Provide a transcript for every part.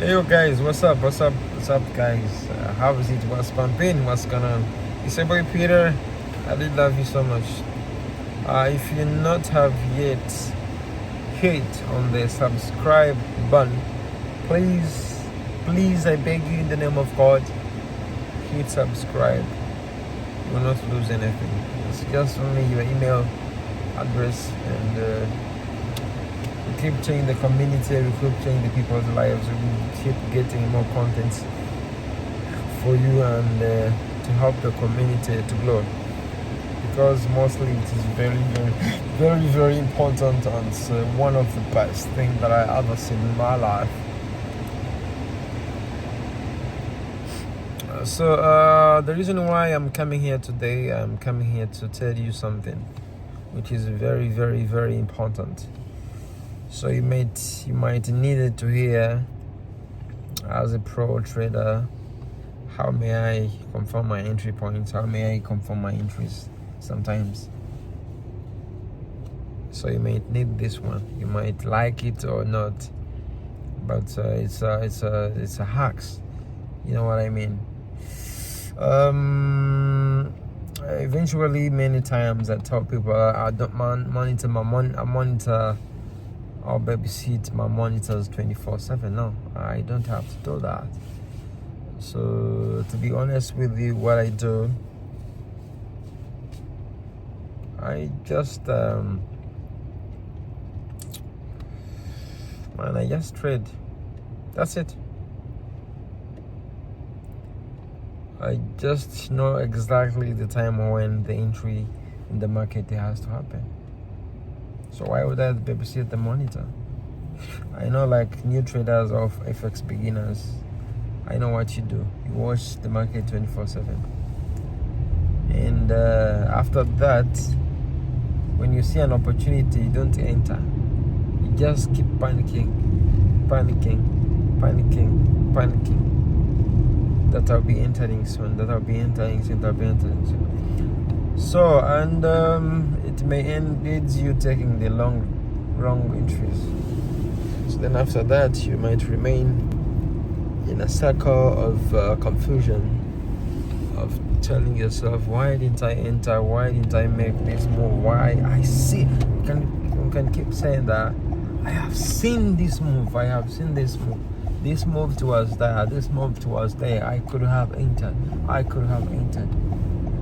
Hey yo guys, what's up guys? How is it? What's pumping? What's going on? It's your boy Peter. I did love you so much. If you not have yet hit on the subscribe button, please I beg you in the name of God, hit subscribe. You will not lose anything. It's just only your email address, and we keep changing the community, we keep changing the people's lives, we keep getting more content for you, and to help the community to grow, because mostly it is very important, and it's one of the best things that I ever seen in my life. So the reason why I'm coming here today, I'm coming here to tell you something which is very important. So you might need it to hear as a pro trader. How may I confirm my entry points? How may I confirm my entries sometimes? So you might need this one. You might like it or not, but it's a hacks. You know what I mean? Eventually, many times I tell people I don't monitor my I monitor or babysit my monitors 24/7. No, I don't have to do that. So to be honest with you, what I do, I just I just trade. That's it. I just know exactly the time when the entry in the market has to happen. So why would I babysit the monitor? I know, like new traders of FX beginners, I know what you do. You watch the market 24/7. And after that, when you see an opportunity, you don't enter. You just keep panicking. That I'll be entering soon. So, and it may leads you taking the wrong entries. So then after that, you might remain in a circle of confusion, of telling yourself, why didn't I enter? Why didn't I make this move? Why? I see. You can keep saying that. I have seen this move. This move towards there. This move towards there. I could have entered.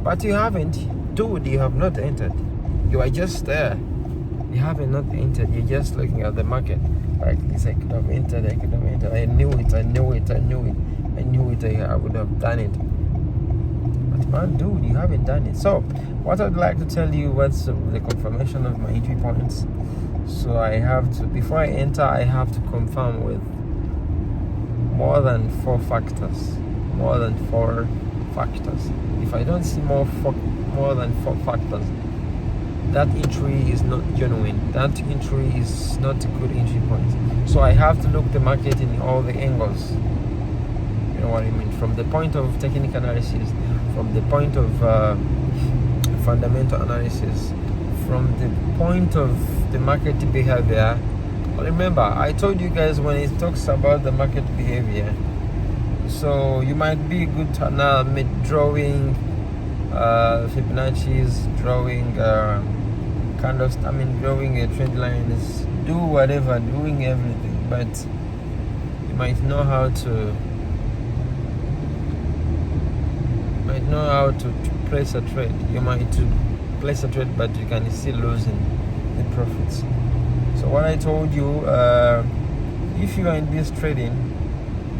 But you haven't. Dude, you have not entered. You are just there. You haven't not entered. You're just looking at the market. Like this, I could have entered. I knew it. I would have done it. But man, dude, you haven't done it. So what I'd like to tell you, what's the confirmation of my entry points. So I have to, before I enter, I have to confirm with more than 4 factors. If I don't see more than 4 factors, that entry is not genuine. That entry is not a good entry point. So I have to look the market in all the angles. You know what I mean? From the point of technical analysis, from the point of fundamental analysis, from the point of the market behavior. Remember, I told you guys when it talks about the market behavior, so you might be good to now drawing Fibonacci's, drawing drawing a trend lines, do whatever, doing everything, but you might know how to place a trade. You might to place a trade, but you can still losing the profits. So what I told you, if you are in this trading,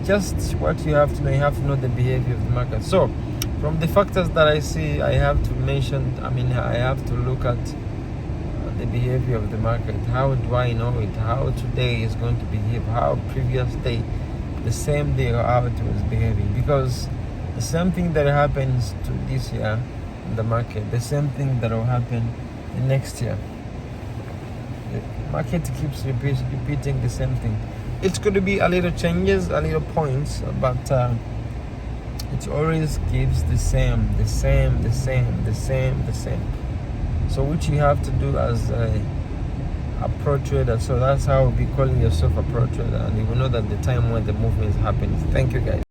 just what you have to know the behavior of the market. So from the factors that I see, I have to look at the behavior of the market. How do I know it? How today is going to behave? How previous day, the same day, how it was behaving? Because the same thing that happens to this year in the market, the same thing that will happen the next year. The market keeps repeating the same thing. It's going to be a little changes, a little points, but it always gives the same. So which you have to do as a pro trader. So that's how you'll be calling yourself a pro trader, and you will know that the time when the movement is happening. Thank you, guys.